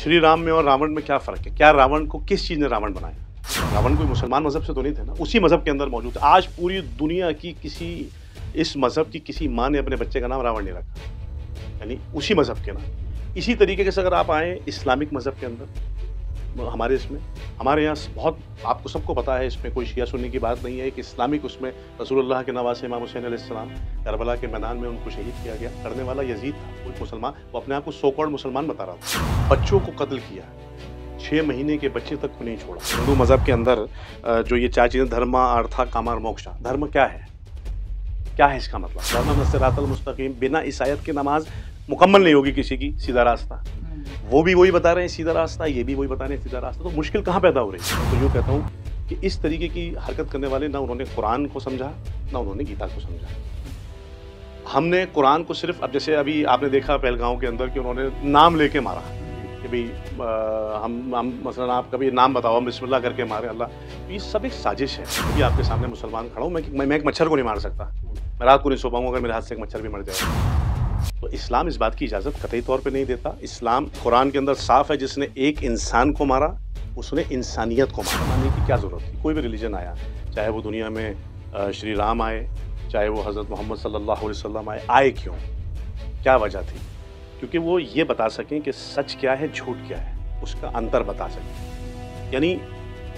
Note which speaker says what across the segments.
Speaker 1: श्री राम में और रावण में क्या फ़र्क है? क्या रावण को किस चीज़ ने रावण बनाया? रावण कोई मुसलमान मज़हब से तो नहीं थे ना, उसी मज़हब के अंदर मौजूद है। आज पूरी दुनिया की किसी इस मज़हब की किसी माँ ने अपने बच्चे का नाम रावण नहीं रखा, यानी उसी मज़हब के नाम। इसी तरीके से अगर आप आएँ इस्लामिक मज़हब के अंदर, हमारे यहाँ बहुत आपको सबको पता है, इसमें कोई शिया सुन्नी की बात नहीं है। एक इस्लामिक उसमें रसूलुल्लाह के नवासे इमाम हुसैन अलैहिस्सलाम करबला के मैदान में उनको शहीद किया गया। करने वाला यजीद था, कोई मुसलमान, वो अपने आप को सो कॉल्ड मुसलमान बता रहा था। बच्चों को कत्ल किया, 6 महीने के बच्चे तक को नहीं छोड़ा। हिंदू मज़हब के अंदर जो ये 4 चीज़ें, धर्म अर्थ काम और मोक्ष। धर्म क्या है? क्या है इसका मतलब? धर्म सिरातल मुस्तकीम, बिना इस आयत की नमाज मुकम्मल नहीं होगी किसी की, सीधा रास्ता। वो भी वही बता रहे हैं सीधा रास्ता, ये भी वही बता रहे हैं सीधा रास्ता, तो मुश्किल कहाँ पैदा हो रही है? तो यूँ कहता हूँ कि इस तरीके की हरकत करने वाले ना उन्होंने कुरान को समझा, ना उन्होंने गीता को समझा। हमने कुरान को सिर्फ, अब जैसे अभी आपने देखा पहलगांव के अंदर कि उन्होंने नाम लेके मारा कि भाई हम मसलन आप कभी नाम बताओ, हम बिस्मिल्लाह करके मारे अल्लाह, तो ये सब एक साजिश है। अभी आपके सामने मुसलमान खड़ा हूँ, मैं एक मच्छर को नहीं मार सकता, मैं रात को नहीं सो पाऊँगा अगर मेरे हाथ से एक मच्छर भी मर जाए। तो इस्लाम इस बात की इजाज़त कतई तौर पे नहीं देता। इस्लाम कुरान के अंदर साफ है, जिसने एक इंसान को मारा उसने इंसानियत को मारा। मानने की क्या ज़रूरत थी? कोई भी रिलीजन आया, चाहे वो दुनिया में श्री राम आए, चाहे वो हज़रत मोहम्मद सल्लल्लाहु अलैहि वसल्लम आए क्यों? क्या वजह थी? क्योंकि वो ये बता सकें कि सच क्या है, झूठ क्या है, उसका अंतर बता सकें। यानी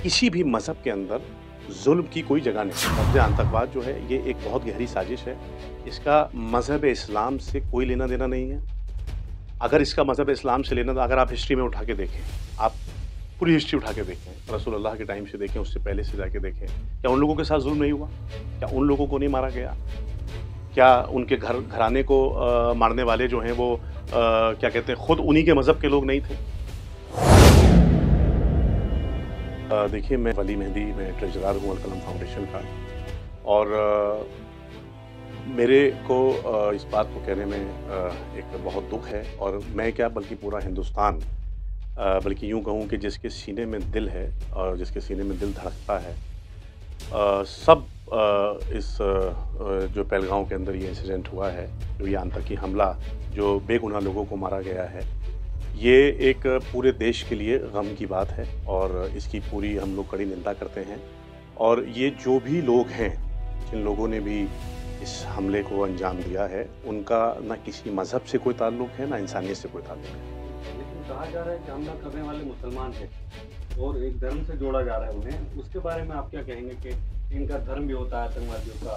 Speaker 1: किसी भी मज़हब के अंदर जुल्म की कोई जगह नहीं। लफ्ज़ आतंकवाद जो है ये एक बहुत गहरी साजिश है। इसका मज़हब इस्लाम से कोई लेना देना नहीं है। अगर इसका मज़हब इस्लाम से लेना, तो अगर आप हिस्ट्री में उठा के देखें, आप पूरी हिस्ट्री उठा के देखें, रसूलुल्लाह के टाइम से देखें, उससे पहले से जाके देखें, क्या उन लोगों के साथ जुल्म नहीं हुआ? क्या उन लोगों को नहीं मारा गया? क्या उनके घराने को मारने वाले जो हैं वो क्या कहते हैं, खुद उन्हीं के मज़हब के लोग नहीं थे? देखिए, मैं वली मेहदी, मैं ट्रेजरर हूँ अल-कलम फाउंडेशन का, और मेरे को इस बात को कहने में एक बहुत दुख है, और मैं क्या बल्कि पूरा हिंदुस्तान, बल्कि यूँ कहूँ कि जिसके सीने में दिल है और जिसके सीने में दिल धड़कता है, सब इस जो पहलगांव के अंदर ये इंसिडेंट हुआ है, जो ये आतंकी हमला, जो बेगुनाह लोगों को मारा गया है, ये एक पूरे देश के लिए गम की बात है, और इसकी पूरी हम लोग कड़ी निंदा करते हैं। और ये जो भी लोग हैं, जिन लोगों ने भी इस हमले को अंजाम दिया है, उनका ना किसी मज़हब से कोई ताल्लुक़ है, ना इंसानियत से कोई ताल्लुक़ है।
Speaker 2: लेकिन कहा जा रहा है कि हमला करने वाले मुसलमान थे और एक धर्म से जोड़ा जा रहा है उन्हें, उसके बारे में आप क्या कहेंगे कि इनका धर्म भी होता है आतंकवादियों का,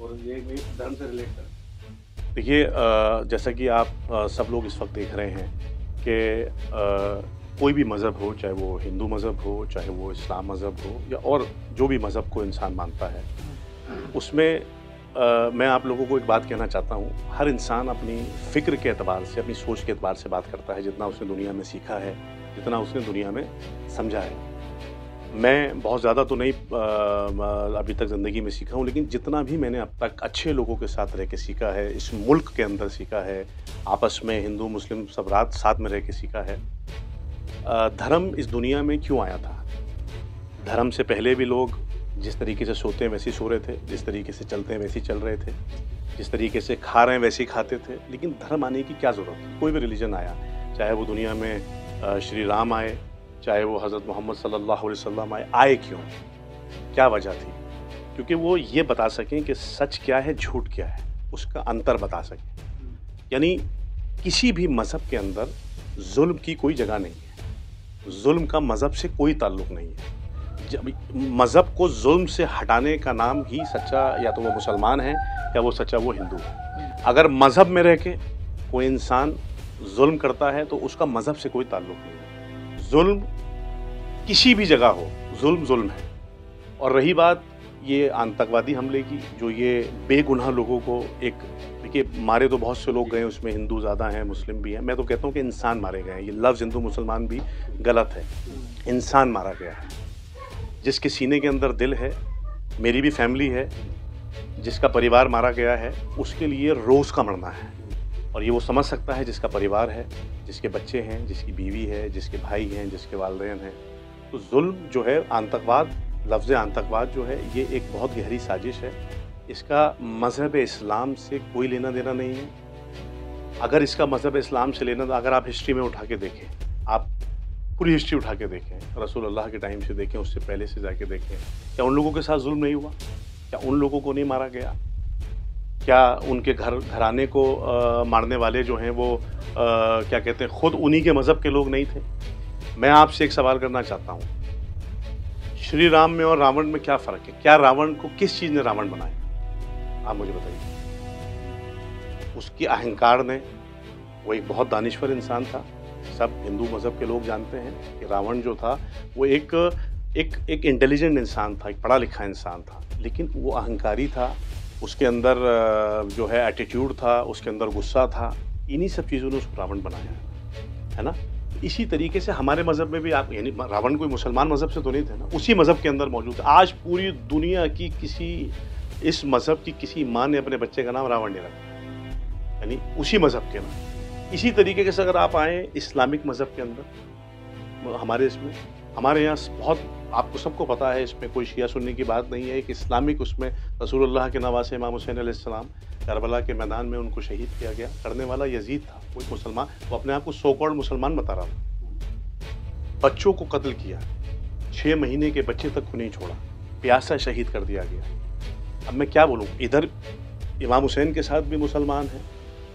Speaker 2: और ये भी धर्म से रिलेट कर?
Speaker 1: देखिए, जैसा कि आप सब लोग इस वक्त देख रहे हैं कि कोई भी मज़हब हो, चाहे वो हिंदू मज़हब हो, चाहे वो इस्लाम मज़हब हो, या और जो भी मज़हब को इंसान मानता है, उसमें मैं आप लोगों को एक बात कहना चाहता हूँ। हर इंसान अपनी फ़िक्र के एतबार से, अपनी सोच के एतबार से बात करता है, जितना उसने दुनिया में सीखा है, जितना उसने दुनिया में समझा है। मैं बहुत ज़्यादा तो नहीं अभी तक ज़िंदगी में सीखा हूँ, लेकिन जितना भी मैंने अब तक अच्छे लोगों के साथ रह के सीखा है, इस मुल्क के अंदर सीखा है, आपस में हिंदू मुस्लिम सब साथ में रह के सीखा है। धर्म इस दुनिया में क्यों आया था? धर्म से पहले भी लोग जिस तरीके से सोते हैं वैसे ही सो रहे थे, जिस तरीके से चलते हैं वैसे ही चल रहे थे, जिस तरीके से खा रहे हैं वैसे ही खाते थे। लेकिन धर्म आने की क्या ज़रूरत है? कोई भी रिलीजन आया, चाहे वो दुनिया में श्री राम आए, चाहे वो हज़रत मोहम्मद सल्लल्लाहु अलैहि वसल्लम आए क्यों? क्या वजह थी? क्योंकि वो ये बता सकें कि सच क्या है, झूठ क्या है, उसका अंतर बता सकें। यानी किसी भी मज़हब के अंदर जुल्म की कोई जगह नहीं है। जुल्म का मज़हब से कोई ताल्लुक़ नहीं है। जब मज़हब को जुल्म से हटाने का नाम ही सच्चा, या तो वो मुसलमान है, या वो सच्चा वो हिंदू है। अगर मज़हब में रह के कोई इंसान जुल्म करता है, तो उसका मज़हब से कोई ताल्लुक़ नहीं है। जुल्म किसी भी जगह हो, जुल्म जुल्म है। और रही बात ये आतंकवादी हमले की, जो ये बेगुनाह लोगों को देखिए, मारे तो बहुत से लोग गए, उसमें हिंदू ज़्यादा हैं, मुस्लिम भी हैं। मैं तो कहता हूँ कि इंसान मारे गए हैं। ये लफ्ज़ हिंदू मुसलमान भी गलत है, इंसान मारा गया है। जिसके सीने के अंदर दिल है, मेरी भी फैमिली है, जिसका परिवार मारा गया है, उसके लिए रोज़ का मरना है। और ये वो समझ सकता है जिसका परिवार है, जिसके बच्चे हैं, जिसकी बीवी है, जिसके भाई हैं, जिसके वालिदैन हैं। तो जुल्म जो है, आतंकवाद, लफ्ज़ आतंकवाद जो है, ये एक बहुत गहरी साजिश है। इसका मज़हब इस्लाम से कोई लेना देना नहीं है। अगर इसका मज़हब इस्लाम से लेना, अगर आप हिस्ट्री में उठा के देखें, आप पूरी हिस्ट्री उठा के देखें, रसूल अल्लाह के टाइम से देखें, उससे पहले से जाके देखें, क्या उन लोगों के साथ जुल्म नहीं हुआ? क्या उन लोगों को नहीं मारा गया? क्या उनके घराने को मारने वाले जो हैं वो क्या कहते हैं, खुद उन्हीं के मज़हब के लोग नहीं थे? मैं आपसे एक सवाल करना चाहता हूँ, श्री राम में और रावण में क्या फ़र्क है? क्या रावण को किस चीज़ ने रावण बनाया? आप मुझे बताइए। उसकी अहंकार ने, वो एक बहुत दानिश्वर इंसान था, सब हिंदू मज़हब के लोग जानते हैं कि रावण जो था वो एक इंटेलिजेंट इंसान था, एक पढ़ा लिखा इंसान था, लेकिन वो अहंकारी था, उसके अंदर जो है एटीट्यूड था, उसके अंदर गुस्सा था। इन्हीं सब चीज़ों ने उसको रावण बनाया है ना। इसी तरीके से हमारे मज़हब में भी आप, यानी रावण कोई मुसलमान मज़हब से तो नहीं थे ना, उसी मज़हब के अंदर मौजूद है। आज पूरी दुनिया की इस मज़हब की किसी माँ ने अपने बच्चे का नाम रावण नहीं रखा, यानी उसी मज़हब के नाम। इसी तरीके से अगर आप आएँ इस्लामिक मज़हब के अंदर, हमारे यहाँ बहुत, आपको सबको पता है, इसमें कोई शिया सुन्नी की बात नहीं है। एक इस्लामिक, उसमें रसूलुल्लाह के नवासे इमाम हुसैन अलैहिस्सलाम करबला के मैदान में उनको शहीद किया गया। करने वाला यजीद था, कोई मुसलमान, वो अपने आप को सो कॉल्ड मुसलमान बता रहा था। बच्चों को कत्ल किया, 6 महीने के बच्चे तक को नहीं छोड़ा, प्यासा शहीद कर दिया गया। अब मैं क्या बोलूँ, इधर इमाम हुसैन के साथ भी मुसलमान हैं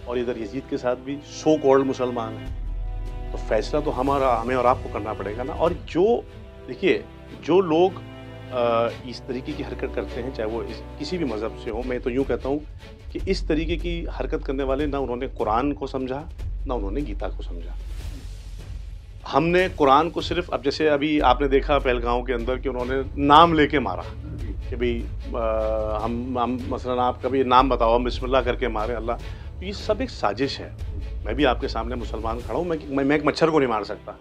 Speaker 1: और इधर यजीद के साथ भी सो कॉल्ड मुसलमान हैं। तो फैसला तो हमें और आपको करना पड़ेगा ना। और देखिए, जो लोग इस तरीके की हरकत करते हैं, चाहे वो किसी भी मज़हब से हो, मैं तो यूँ कहता हूँ कि इस तरीके की हरकत करने वाले ना उन्होंने कुरान को समझा, ना उन्होंने गीता को समझा। हमने कुरान को सिर्फ, अब जैसे अभी आपने देखा पहलगांव के अंदर कि उन्होंने नाम लेके मारा कि भाई हम मसलन आप कभी नाम बताओ, हम बिस्मिल्लाह करके मारे अल्लाह, तो ये सब एक साजिश है। मैं भी आपके सामने मुसलमान खड़ा हूँ, मैं एक मच्छर को नहीं मार सकता,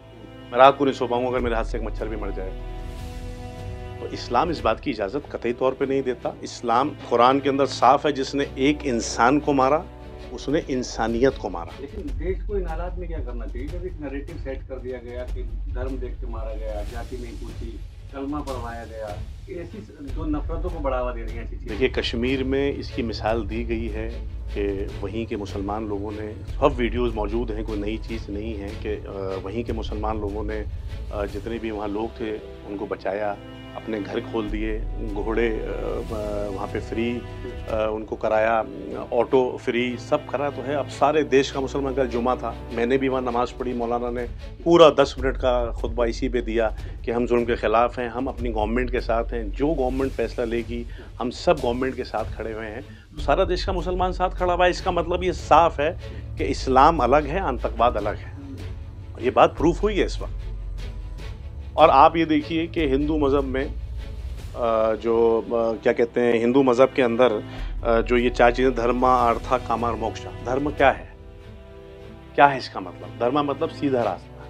Speaker 1: मैं रात को नहीं सो पाऊँगा अगर मेरे हाथ से एक मच्छर भी मर जाए। तो इस्लाम इस बात की इजाज़त कतई तौर पे नहीं देता। इस्लाम कुरान के अंदर साफ है, जिसने एक इंसान को मारा उसने इंसानियत को मारा।
Speaker 2: लेकिन देश को इन हालात में क्या करना चाहिए जब एक नैरेटिव सेट कर दिया गया कि धर्म देख के मारा गया, जाति नहीं पूछी, कलमा पढ़वाया गया, ऐसी जो नफरतों को बढ़ावा दे रही हैं ऐसी चीज़ें।
Speaker 1: देखिए, कश्मीर में इसकी मिसाल दी गई है कि वहीं के मुसलमान लोगों ने, सब वीडियोस मौजूद हैं, कोई नई चीज़ नहीं है, कि वहीं के मुसलमान लोगों ने जितने भी वहाँ लोग थे उनको बचाया, अपने घर खोल दिए, घोड़े वहाँ पे फ्री उनको कराया, ऑटो फ्री, सब करा तो है। अब सारे देश का मुसलमान, कल जुमा था, मैंने भी वहाँ नमाज़ पढ़ी, मौलाना ने पूरा 10 मिनट का खुतबा इसी पे दिया कि हम जुल्म के ख़िलाफ़ हैं, हम अपनी गवर्नमेंट के साथ हैं, जो गवर्नमेंट फ़ैसला लेगी हम सब गवर्नमेंट के साथ खड़े हुए हैं। तो सारा देश का मुसलमान साथ खड़ा हुआ है। इसका मतलब ये साफ़ है कि इस्लाम अलग है, आतंकवाद अलग है, और ये बात प्रूफ हुई है इस वक्त। और आप ये देखिए कि हिंदू मज़हब में क्या कहते हैं, हिंदू मज़हब के अंदर जो ये 4 चीज़ें, धर्मा अर्था कामा और मोक्षा। धर्म क्या है? क्या है इसका मतलब? धर्म मतलब सीधा रास्ता,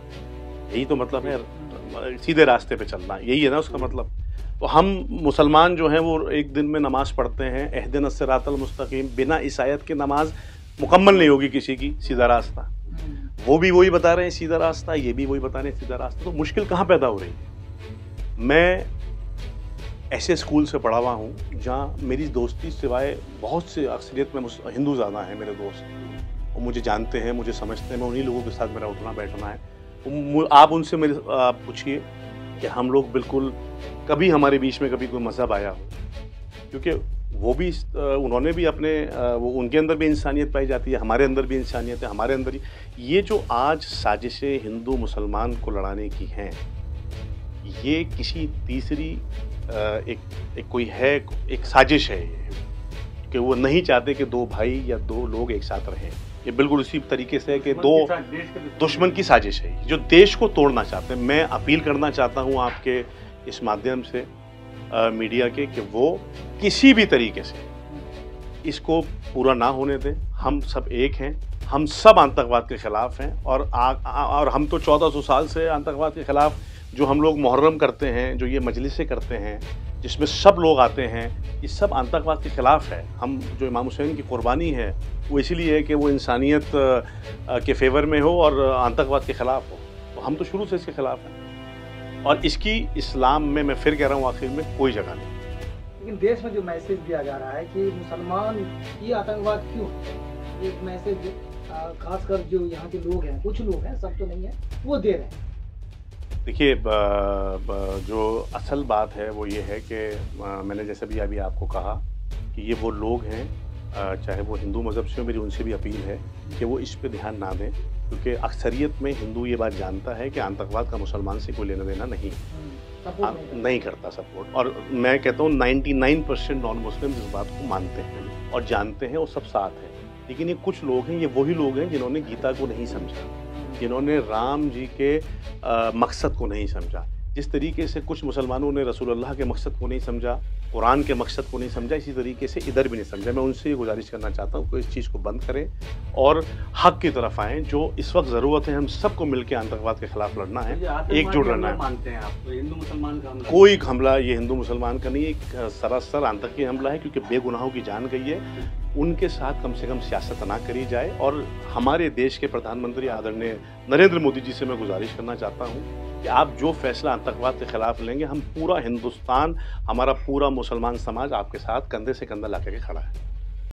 Speaker 1: यही तो मतलब है, सीधे रास्ते पे चलना, यही है ना उसका मतलब। तो हम मुसलमान जो हैं वो एक दिन में नमाज़ पढ़ते हैं, एहदिनस सिरातल मुस्तकीम, बिना इस आयत की नमाज मुकम्मल नहीं होगी किसी की, सीधा रास्ता। वो भी वही बता रहे हैं सीधा रास्ता, ये भी वही बता रहे हैं सीधा रास्ता। तो मुश्किल कहाँ पैदा हो रही है? मैं ऐसे स्कूल से पढ़ा हुआ हूँ जहाँ मेरी दोस्ती सिवाय बहुत से, अक्सरियत में हिंदू ज़्यादा हैं मेरे दोस्त, वो मुझे जानते हैं, मुझे समझते हैं, मैं उन्हीं लोगों के साथ मेरा उठना बैठना है। आप उनसे मेरे पूछिए कि हम लोग बिल्कुल, कभी हमारे बीच में कभी कोई मज़हब आया हो, क्योंकि वो भी, उन्होंने भी अपने, वो उनके अंदर भी इंसानियत पाई जाती है, हमारे अंदर भी इंसानियत है, हमारे अंदर ये जो आज साजिशें हिंदू मुसलमान को लड़ाने की हैं, ये किसी तीसरी एक साजिश है, ये कि वो नहीं चाहते कि 2 भाई या 2 लोग एक साथ रहें। ये बिल्कुल उसी तरीके से है कि 2 दुश्मन की साजिश है जो देश को तोड़ना चाहते हैं। मैं अपील करना चाहता हूँ आपके इस माध्यम से मीडिया के, कि वो किसी भी तरीके से इसको पूरा ना होने दें। हम सब एक हैं, हम सब आतंकवाद के ख़िलाफ़ हैं, और हम तो 1400 साल से आतंकवाद के ख़िलाफ़, जो हम लोग मुहर्रम करते हैं, जो ये मजलिसें करते हैं जिसमें सब लोग आते हैं, ये सब आतंकवाद के ख़िलाफ़ है। हम जो इमाम हुसैन की कुर्बानी है वो इसीलिए है कि वो इंसानियत के फेवर में हो और आतंकवाद के ख़िलाफ़ हो। तो हम तो शुरू से इसके ख़िलाफ़ हैं, और इसकी इस्लाम में, मैं फिर कह रहा हूँ आखिर में, कोई जगह नहीं।
Speaker 3: लेकिन देश में जो मैसेज दिया जा रहा है कि मुसलमान ही आतंकवाद क्यों, एक मैसेज खासकर जो यहाँ के लोग हैं, कुछ लोग हैं, सब तो नहीं है, वो दे रहे हैं?
Speaker 1: देखिए, जो असल बात है वो ये है कि मैंने जैसे भी अभी आपको कहा कि ये वो लोग हैं, चाहे वो हिंदू मज़हब से हो, मेरी उनसे भी अपील है कि वो इस पे ध्यान ना दें, क्योंकि अक्सरियत में हिंदू ये बात जानता है कि आतंकवाद का मुसलमान से कोई लेना देना नहीं,
Speaker 3: सपोर्ट नहीं
Speaker 1: नहीं करता सपोर्ट। और मैं कहता हूँ 99% नॉन मुस्लिम इस बात को मानते हैं और जानते हैं और सब साथ हैं। लेकिन ये कुछ लोग हैं, ये वही लोग हैं जिन्होंने गीता को नहीं समझा, जिन्होंने राम जी के मकसद को नहीं समझा। जिस तरीके से कुछ मुसलमानों ने रसूलुल्लाह के मकसद को नहीं समझा, कुरान के मकसद को नहीं समझा, इसी तरीके से इधर भी नहीं समझा। मैं उनसे ये गुजारिश करना चाहता हूँ कि इस चीज़ को बंद करें और हक़ की तरफ आएँ। जो इस वक्त ज़रूरत है, हम सबको मिलकर आतंकवाद के खिलाफ लड़ना है, एकजुट रहना है।
Speaker 2: मानते हैं आप तो हिंदू मुसलमान का हमला?
Speaker 1: कोई हमला ये हिंदू मुसलमान का नहीं, एक सरासर आतंकी हमला है, क्योंकि बेगुनाहों की जान गई है। उनके साथ कम से कम सियासत ना करी जाए। और हमारे देश के प्रधानमंत्री आदरणीय नरेंद्र मोदी जी से मैं गुजारिश करना चाहता हूँ कि आप जो फैसला आतंकवाद के खिलाफ लेंगे, हम पूरा हिंदुस्तान, हमारा पूरा मुसलमान समाज आपके साथ कंधे से कंधा ला के खड़ा है।